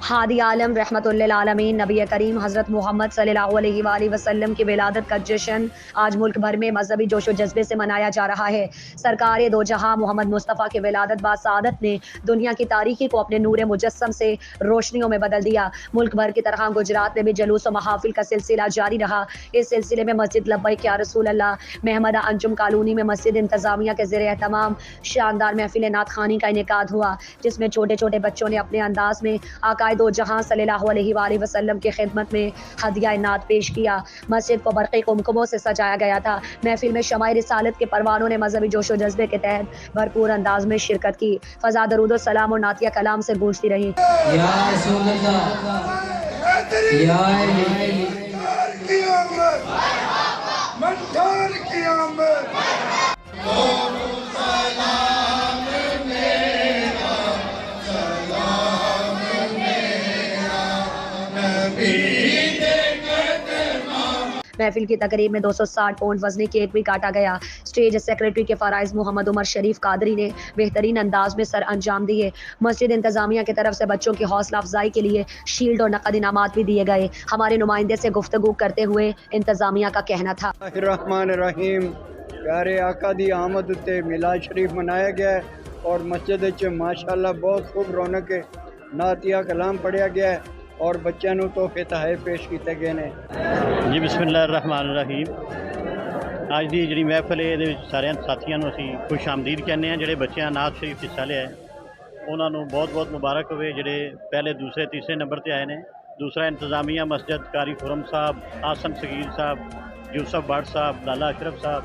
हादी आलम रहमतुल्लिल आलमीन नबी करीम हज़रत मोहम्मद सल्लल्लाहु अलैहि वसल्लम की विलादत का जश्न आज मुल्क भर में मजहबी जोशो जज्बे से मनाया जा रहा है। सरकार दो जहां मोहम्मद मुस्तफ़ा की विलादत बासआदत ने दुनिया की तारीखी को अपने नूर मुजस्सम से रोशनियों में बदल दिया। मुल्क भर की तरह गुजरात में भी जुलूस और महाफिल का सिलसिला जारी रहा। इस सिलसिले में मस्जिद लब्बैक या रसूल अल्लाह महमदा अंजुम कॉलोनी में मस्जिद इंतजामिया के ज़ेरे एहतमाम शानदार महफिल नात खानी का इनेकाद हुआ, जिसमें छोटे छोटे बच्चों ने अपने अंदाज में आकाए दो जहां सल्लल्लाहु अलैहि वसल्लम की खिदमत में हदिया नात पेश किया। मस्जिद को बरक़ी कुमकुमों से सजाया गया था। महफिल में शमाए रिसालत के परवानों ने मजहबी जोशो जज्बे के तहत भरपूर अंदाज में शिरकत की। फजा दरूद सलाम और नातिया कलाम से गूंजती रही। महफिल की तकरीब में 260 पौंड वजनी केक भी काटा गया। स्टेज सेक्रेटरी के फराइज मोहम्मद उमर शरीफ कादरी ने बेहतरीन अंदाज में सर अंजाम दिए। मस्जिद इंतजामिया की तरफ से बच्चों की हौसला अफजाई के लिए शील्ड और नकद इनामात भी दिए गए। हमारे नुमाइंदे से गुफ्तगू करते हुए इंतजामिया का कहना था, रहमान प्यारे आका दी आमद उत्ते मिलाद शरीफ मनाया गया और मस्जिद च माशाअल्लाह बहुत खूब रौनक है। नातिया कलाम पढ़िया गया है और बच्चों को तोहफे तहफ़े पेश किए गए हैं। जी बिस्मिल्लाहिर्रहमानिर्रहीम। आज की जी महफिल है, सारे साथियों को असी खुश आमदीद कहने हैं। जोड़े बच्चे नात शरीफ हिस्सा लिया उन्होंने बहुत बहुत मुबारक हो। जोड़े पहले दूसरे तीसरे नंबर पर आए हैं। दूसरा इंतजामिया मस्जिद कारी खुरम साहब, आसम सगीर साहब, यूसुफ भट्ट साहब, लाला अशरफ साहब,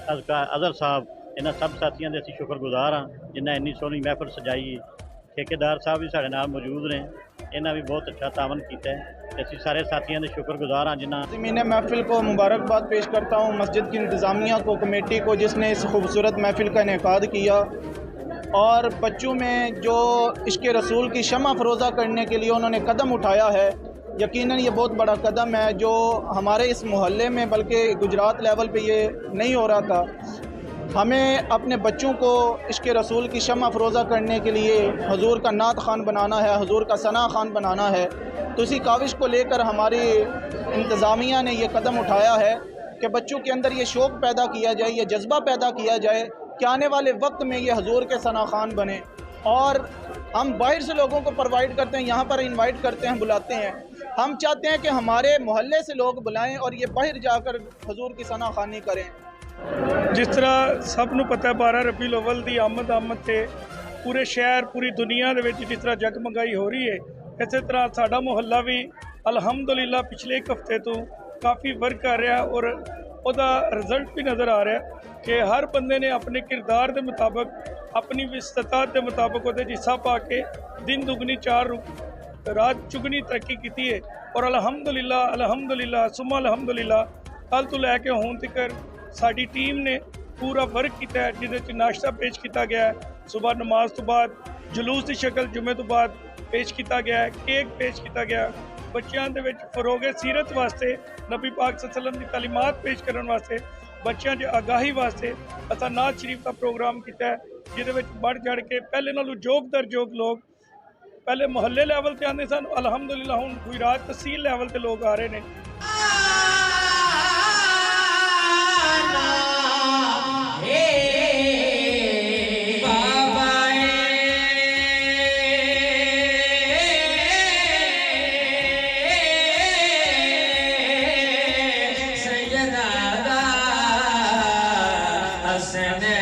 अजहर साहब, इन्होंने सब साथियों के असी शुक्रगुजार हाँ जिन्हें इन्नी सोहनी महफिल सजाई। ठेकेदार साहब भी साढ़े नाल मौजूद ने, इन्हें भी बहुत अच्छा तावन किया है। असी सारे साथियों के शुक्रगुजार हाँ जिन्हें मैं महफिल को मुबारकबाद पेश करता हूँ मस्जिद की इंतज़ामिया को, कमेटी को, जिसने इस खूबसूरत महफिल का इनेकाद किया और बच्चों में जो इश्क़ रसूल की शम्मा फ़रोज़ा करने के लिए उन्होंने कदम उठाया है। यकीनन ये बहुत बड़ा कदम है जो हमारे इस मोहल्ले में बल्कि गुजरात लेवल पे ये नहीं हो रहा था। हमें अपने बच्चों को इश्क़ रसूल की शम्मा फ़रोज़ा करने के लिए हुज़ूर का नात खान बनाना है, हुज़ूर का सना खान बनाना है। तो इसी काविश को लेकर हमारी इंतज़ामिया ने ये कदम उठाया है कि बच्चों के अंदर ये शौक़ पैदा किया जाए, ये जज्बा पैदा किया जाए कि आने वाले वक्त में ये हुज़ूर के सना खान बने। और हम बाहर से लोगों को प्रोवाइड करते हैं, यहाँ पर इनवाइट करते हैं, बुलाते हैं। हम चाहते हैं कि हमारे मोहल्ले से लोग बुलाएं और ये बाहर जाकर हुज़ूर की सना खानी करें। जिस तरह सबनों पता है 12 रबीउल अव्वल की आमद से पूरे शहर पूरी दुनिया के जिस तरह जगमगाई हो रही है, इस तरह साडा मोहल्ला भी अलहमदुलिल्लाह पिछले एक हफ्ते तो काफ़ी वर्क कर रहा और उसका रिजल्ट भी नज़र आ रहा है कि हर बंदे ने अपने किरदार के मुताबिक, अपनी विस्तता के मुताबिक वो हिस्सा पा के दिन दुगनी चार रात चुगनी तरक्की की है। और अलहमदुलिल्लाह सुमा अलहमदुलिल्लाह कल तो लैके हुण तक साडी टीम ने पूरा वर्क किया है, जिसे नाश्ता पेश किया गया है, सुबह नमाज तो बाद जुलूस की शक्ल जुमे तो बाद पेश किया गया है, केक पेश किया गया, बच्चों के फरोगे सीरत वास्ते नबी पाक सल्लल्लाहु अलैहि वसल्लम की तालीमात पेश करने वास्ते, बच्चों की आगाही वास्ते असा नात शरीफ का प्रोग्राम किया है, जिसे बढ़ चढ़ के पहले नालों जोग दर जोग लोग पहले मोहल्ले लैवल पर आते सन, अलहमदुलिल्लाह हुण गुजरात तहसील लैवल पर लोग आ रहे हैं। Send